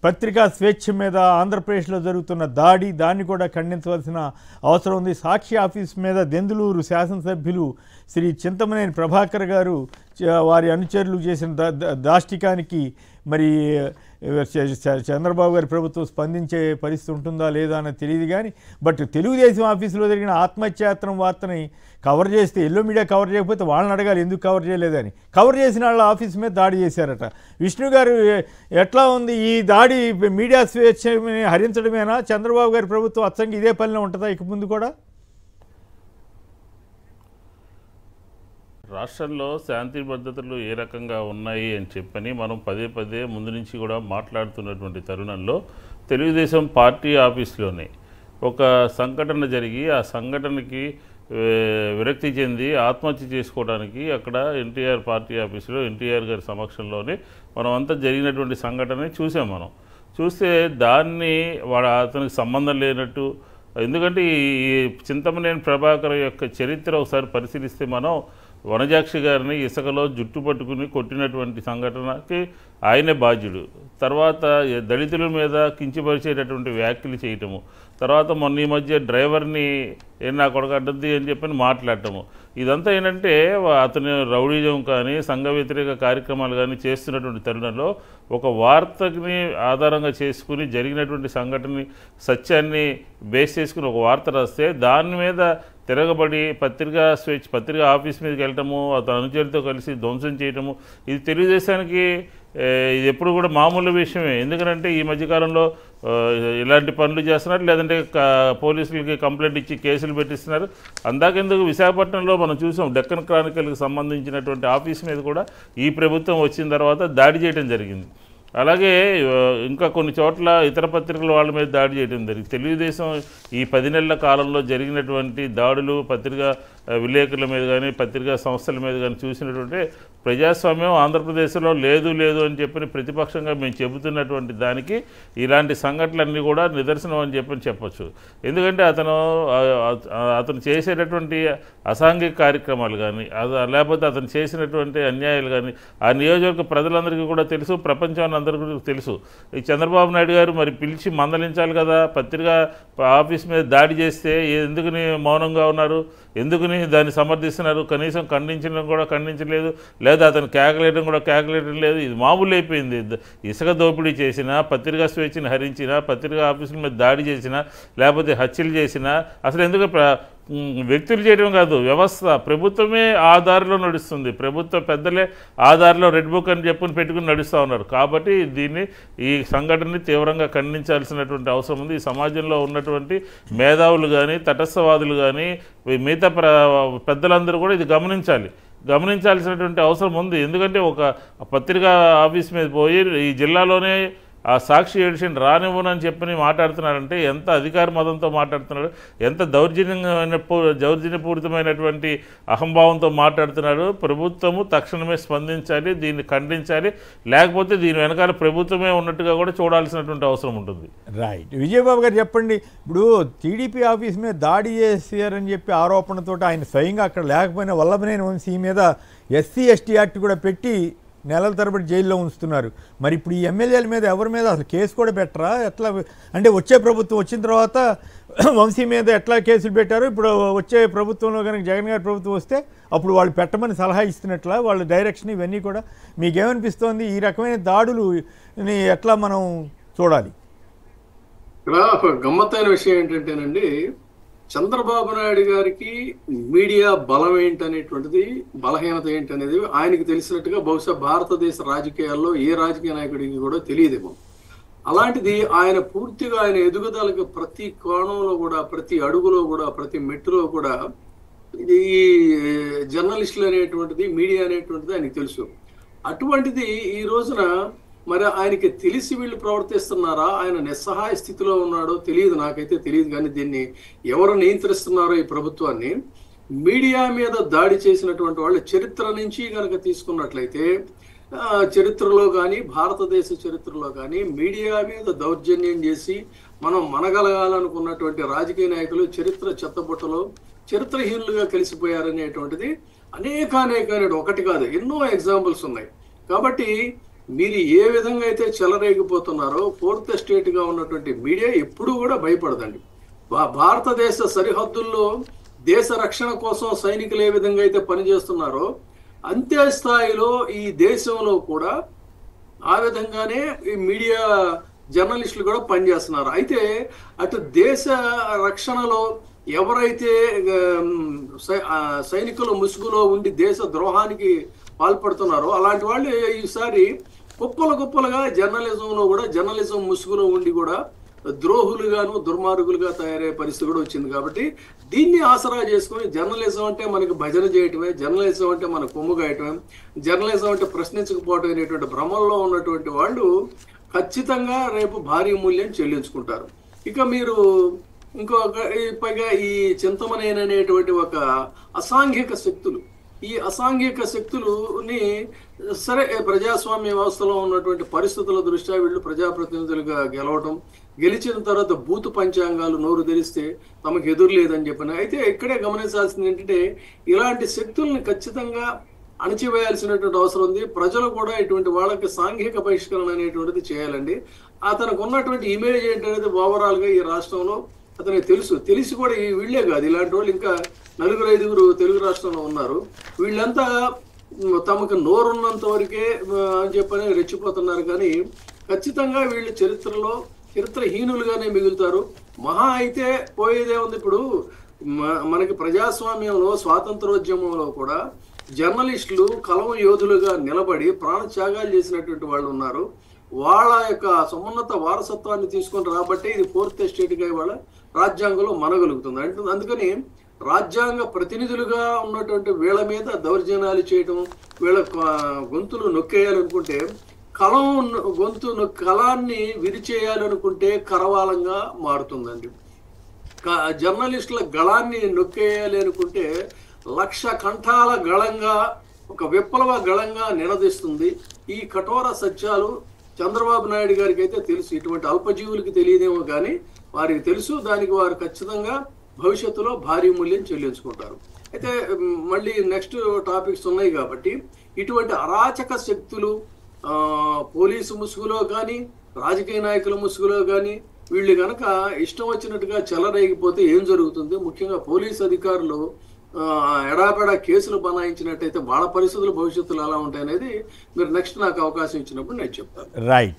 పత్రికా స్వేచ్ఛ మీద ఆంధ్రప్రదేశ్లో జరుగుతున్న దాన్ని కూడా ఖండించవలసిన అవసరం ఉంది. సాక్షి ఆఫీస్ మీద దెందులూరు శాసనసభ్యులు శ్రీ చింతమనేని ప్రభాకర్ గారు వారి అనుచరులు చేసిన దాష్టికానికి మరి చంద్రబాబు గారి ప్రభుత్వం స్పందించే పరిస్థితి ఉంటుందా లేదా అని తెలియదు. కానీ బట్ తెలుగుదేశం ఆఫీసులో జరిగిన ఆత్మహత్యాయత్నం వార్తని కవర్ చేస్తే ఎల్లో మీడియా కవర్ చేయకపోతే వాళ్ళని అడగాలి ఎందుకు కవర్ చేయలేదని. కవర్ చేసిన వాళ్ళ ఆఫీస్ మీద దాడి చేశారట. విష్ణు గారు ఎట్లా ఉంది ఈ దాడి? మీడియా స్వేచ్ఛని హరించడమేనా? చంద్రబాబు గారి ప్రభుత్వం అచ్చంగా ఇదే పనిలో ఉంటుందా ఇక ముందు కూడా? రాష్ట్రంలో శాంతి భద్రతలు ఏ రకంగా ఉన్నాయి అని చెప్పని మనం పదే పదే ముందు నుంచి కూడా మాట్లాడుతున్నటువంటి తరుణంలో తెలుగుదేశం పార్టీ ఆఫీస్లోనే ఒక సంఘటన జరిగి ఆ సంఘటనకి విరక్తి చెంది ఆత్మహత్య చేసుకోవడానికి అక్కడ ఎన్టీఆర్ పార్టీ ఆఫీసులో ఎన్టీఆర్ గారి సమక్షంలోనే మనం అంతా జరిగినటువంటి సంఘటన చూసాం. మనం చూస్తే దాన్ని అతనికి సంబంధం లేనట్టు, ఎందుకంటే ఈ చింతమనేని ప్రభాకర్ యొక్క చరిత్ర ఒకసారి పరిశీలిస్తే మనం వనజాక్షి గారిని ఇసుకలో జుట్టు పట్టుకుని కొట్టినటువంటి సంఘటనకి ఆయనే బాధ్యుడు. తర్వాత దళితుల మీద కించపరిచేటటువంటి వ్యాఖ్యలు చేయటము, తర్వాత మొన్న ఈ మధ్య డ్రైవర్ని నా కొడుకు అడ్డద్ది అని చెప్పని మాట్లాడటము, ఇదంతా ఏంటంటే అతని రౌడీజం కానీ సంఘ వ్యతిరేక కార్యక్రమాలు కానీ చేస్తున్నటువంటి తరుణంలో ఒక వార్తని ఆధారంగా చేసుకుని జరిగినటువంటి సంఘటనని సత్యాన్ని బేస్ చేసుకుని ఒక వార్త రాస్తే దాని మీద తిరగబడి పత్రికా ఆఫీస్ మీదకి వెళ్ళటము, అతని అనుచరులతో కలిసి ధ్వంసం చేయటము, ఇది తెలుగుదేశానికి ఇది ఎప్పుడు కూడా మామూలు విషయమే. ఎందుకంటే ఈ మధ్యకాలంలో ఇలాంటి పనులు చేస్తున్నారు, లేదంటే పోలీసులకి కంప్లైంట్ ఇచ్చి కేసులు పెట్టిస్తున్నారు. అందాకెందుకు విశాఖపట్నంలో మనం చూసాం డెక్కన్ క్రానికల్కి సంబంధించినటువంటి ఆఫీస్ మీద కూడా ఈ ప్రభుత్వం వచ్చిన తర్వాత దాడి చేయడం జరిగింది. అలాగే ఇంకా కొన్ని చోట్ల ఇతర పత్రికల వాళ్ళ మీద దాడి చేయడం జరిగింది. తెలుగుదేశం ఈ 10 నెలల కాలంలో జరిగినటువంటి దాడులు పత్రికా విలేకరుల మీద కానీ పత్రికా సంస్థల మీద కానీ చూసినటువంటి ప్రజాస్వామ్యం ఆంధ్రప్రదేశ్లో లేదు అని చెప్పని ప్రతిపక్షంగా మేము చెబుతున్నటువంటి దానికి ఇలాంటి సంఘటనలన్నీ కూడా నిదర్శనం అని చెప్పచ్చు. ఎందుకంటే అతను చేసేటటువంటి అసాంఘిక కార్యక్రమాలు కానీ లేకపోతే అతను చేసినటువంటి అన్యాయాలు కానీ ఆ నియోజకవర్గ ప్రజలందరికీ కూడా తెలుసు, ప్రపంచాన్ని అందరికీ తెలుసు. ఈ చంద్రబాబు నాయుడు గారు మరి పిలిచి మందలించాలి కదా, పత్రికా ఆఫీస్ మీద దాడి చేస్తే ఎందుకుని మౌనంగా ఉన్నారు, ఎందుకుని దాన్ని సమర్థిస్తున్నారు? కనీసం ఖండించడం కూడా ఖండించలేదు, లేదా అతను కేకలేయడం కూడా కేకలేయడం లేదు. ఇది మామూలు అయిపోయింది. ఇసుక దోపిడీ చేసినా, పత్రికా స్వేచ్ఛను హరించినా, పత్రికా ఆఫీసుల మీద దాడి చేసినా, లేకపోతే హత్యలు చేసినా, అసలు ఎందుకు వ్యక్తులు చేయడం కాదు, వ్యవస్థ ప్రభుత్వమే ఆ దారిలో నడుస్తుంది. ప్రభుత్వ పెద్దలే ఆ దారిలో రెడ్ బుక్ అని పెట్టుకుని నడుస్తూ ఉన్నారు. కాబట్టి ఈ సంఘటనని తీవ్రంగా ఖండించాల్సినటువంటి అవసరం ఉంది. ఈ సమాజంలో ఉన్నటువంటి మేధావులు కానీ తటస్థవాదులు కానీ మిగతా పెద్దలందరూ కూడా ఇది గమనించాల్సినటువంటి అవసరం ఉంది. ఎందుకంటే ఒక పత్రికా ఆఫీస్ మీద పోయి ఈ జిల్లాలోనే ఆ సాక్షి ఎడిషన్ రానివ్వనని చెప్పని మాట్లాడుతున్నారంటే ఎంత అధికార మదంతో మాట్లాడుతున్నాడు, ఎంత దౌర్జన్యపూరితమైనటువంటి అహంభావంతో మాట్లాడుతున్నాడు. ప్రభుత్వము తక్షణమే స్పందించాలి, దీన్ని ఖండించాలి, లేకపోతే దీని వెనకాల ప్రభుత్వమే ఉన్నట్టుగా కూడా చూడాల్సినటువంటి అవసరం ఉంటుంది. రైట్. విజయబాబు గారు చెప్పండి, ఇప్పుడు టీడీపీ ఆఫీస్ మీద దాడి చేశారని చెప్పి ఆరోపణతో ఆయన స్వయంగా అక్కడ లేకపోయినా వల్లభనేని వంశీ మీద SC ST యాక్ట్ కూడా పెట్టి నెలల తరబడి జైల్లో ఉంచుతున్నారు. మరి ఇప్పుడు ఈ ఎమ్మెల్యేల మీద ఎవరి మీద అసలు కేసు కూడా పెట్టరా? ఎట్లా అంటే వచ్చే ప్రభుత్వం వచ్చిన తర్వాత వంశీ మీద ఎట్లా కేసులు పెట్టారు? ఇప్పుడు వచ్చే ప్రభుత్వంలో కనుక జగన్ గారి ప్రభుత్వం వస్తే అప్పుడు వాళ్ళు పెట్టమని సలహా ఇస్తున్నట్లా వాళ్ళ డైరెక్షన్ ఇవన్నీ కూడా మీకేమనిపిస్తోంది? ఈ రకమైన దాడులు ఎట్లా మనం చూడాలి? ఇక్కడ గమ్మత్తైన విషయం ఏంటంటేనండి, చంద్రబాబు నాయుడు గారికి మీడియా బలం ఏంటనేటువంటిది, బలహీనత ఏంటనేది ఆయనకి తెలిసినట్టుగా బహుశా భారతదేశ రాజకీయాల్లో ఏ రాజకీయ నాయకుడికి కూడా తెలియదేమో. అలాంటిది ఆయన పూర్తిగా ఆయన ఎదుగుదలకు ప్రతి కోణంలో కూడా, ప్రతి అడుగులో కూడా, ప్రతి మెట్టులో కూడా ఈ జర్నలిస్టులు అనేటువంటిది, మీడియా అనేటువంటిది ఆయనకు తెలుసు. అటువంటిది ఈ రోజున మరి ఆయనకి తెలిసి వీళ్ళు ప్రవర్తిస్తున్నారా, ఆయన నిస్సహాయ స్థితిలో ఉన్నాడో తెలియదు, నాకైతే తెలియదు. కానీ దీన్ని ఎవరు నియంత్రిస్తున్నారో ఈ ప్రభుత్వాన్ని, మీడియా మీద దాడి చేసినటువంటి వాళ్ళ చరిత్ర నుంచి కనుక తీసుకున్నట్లయితే చరిత్రలో కానీ భారతదేశ చరిత్రలో కానీ మీడియా మీద దౌర్జన్యం చేసి మనం మనగలగాలనుకున్నటువంటి రాజకీయ నాయకులు చరిత్ర చెత్తబుట్టలో చరిత్రహీనులుగా కలిసిపోయారనేటువంటిది అనేక ఒకటి కాదు ఎన్నో ఎగ్జాంపుల్స్ ఉన్నాయి. కాబట్టి మీరు ఏ విధంగా అయితే చెలరేగిపోతున్నారో ఫోర్త్ ఎస్టేట్ గా ఉన్నటువంటి మీడియా ఎప్పుడూ కూడా భయపడదండి. భారతదేశ సరిహద్దుల్లో దేశ రక్షణ కోసం సైనికులు ఏ విధంగా అయితే పనిచేస్తున్నారో అంతే స్థాయిలో ఈ దేశంలో కూడా ఆ విధంగానే ఈ మీడియా జర్నలిస్టులు కూడా పనిచేస్తున్నారు. అయితే అటు దేశ రక్షణలో ఎవరైతే సైనికుల ముసుగులో ఉండి దేశ ద్రోహానికి పాల్పడుతున్నారో అలాంటి వాళ్ళు ఈసారి కుప్పలుగా జర్నలిజంలో కూడా జర్నలిజం ముసుగులో ఉండి కూడా ద్రోహులుగాను దుర్మార్గులుగా తయారయ్యే పరిస్థితి కూడా వచ్చింది. కాబట్టి దీన్ని ఆసరా చేసుకుని జర్నలిజం అంటే మనకి భజన చేయటమే, జర్నలిజం అంటే మన కొమ్ము గాయటమే, జర్నలిజం అంటే ప్రశ్నించకపోవటం అనేటువంటి భ్రమంలో ఉన్నటువంటి వాళ్ళు ఖచ్చితంగా రేపు భారీ మూల్యం చెల్లించుకుంటారు. ఇక మీరు ఇంకొక పైగా ఈ చింతమనేని అనేటువంటి ఒక అసాంఘిక శక్తులు, ఈ అసాంఘిక శక్తులని సరే ప్రజాస్వామ్య వ్యవస్థలో ఉన్నటువంటి పరిస్థితుల దృష్ట్యా వీళ్ళు ప్రజాప్రతినిధులుగా గెలిచిన తర్వాత బూతు పంచాంగాలు నోరు తెరిస్తే తమకు ఎదురు లేదని చెప్పిన. అయితే ఇక్కడే గమనించాల్సింది ఏంటంటే ఇలాంటి శక్తుల్ని ఖచ్చితంగా అణచివేయాల్సినటువంటి అవసరం ఉంది. ప్రజలు కూడా ఇటువంటి వాళ్ళకి సాంఘిక బహిష్కరణ అనేటువంటిది చేయాలండి. అతనికి ఉన్నటువంటి ఇమేజ్ ఏంటనేది ఓవరాల్ గా ఈ రాష్ట్రంలో అతనికి తెలిసి కూడా ఈ వీళ్ళే కాదు, ఇలాంటి వాళ్ళు ఇంకా 4-5 తెలుగు రాష్ట్రంలో ఉన్నారు. వీళ్ళంతా తమకు నోరున్నంత వరకే అని చెప్పని రెచ్చిపోతున్నారు. కానీ ఖచ్చితంగా వీళ్ళు చరిత్రహీనులుగానే మిగులుతారు. మహా అయితే పోయేదే ఉంది. ఇప్పుడు మనకి ప్రజాస్వామ్యంలో స్వాతంత్రోద్యమంలో కూడా జర్నలిస్టులు కలం యోధులుగా నిలబడి ప్రాణత్యాగాలు చేసినటువంటి వాళ్ళు ఉన్నారు. వాళ్ళ యొక్క సమున్నత వారసత్వాన్ని తీసుకొని రాబట్టే ఇది ఫోర్త్ ఎస్టేట్గా ఇవాళ రాజ్యాంగంలో మనగలుగుతుంది. అంటే అందుకని రాజ్యాంగ ప్రతినిధులుగా ఉన్నటువంటి వీళ్ళ మీద దౌర్జన్యాలు చేయటం, వీళ్ళ గొంతులు నొక్కేయాలనుకుంటే కళాన్ని విరిచేయాలనుకుంటే కరవాలంగా మారుతుందండి. జర్నలిస్టుల గళాన్ని నొక్కేయాలి అనుకుంటే 1,00,000 కంఠాల గళంగా ఒక విప్లవ గళంగా నినదిస్తుంది. ఈ కఠోర సత్యాలు చంద్రబాబు నాయుడు గారికి అయితే తెలుసు, ఇటువంటి అల్పజీవులకి తెలియదేమో కానీ వారికి తెలుసు. దానికి వారు ఖచ్చితంగా భవిష్యత్తులో భారీ మూల్యం చెల్లించుకుంటారు. అయితే మళ్ళీ నెక్స్ట్ టాపిక్స్ ఉన్నాయి కాబట్టి ఇటువంటి అరాచక శక్తులు పోలీసు ముసుగులో కానీ రాజకీయ నాయకుల ముసుగులో కానీ వీళ్ళు కనుక ఇష్టం వచ్చినట్టుగా చెలరేగిపోతే ఏం జరుగుతుంది? ముఖ్యంగా పోలీసు అధికారులు ఎడాపెడా కేసులు బనాయించినట్టయితే వాళ్ళ పరిస్థితులు భవిష్యత్తులో ఎలా ఉంటాయనేది మీరు నెక్స్ట్ నాకు అవకాశం ఇచ్చినప్పుడు నేను చెప్తాను. రైట్.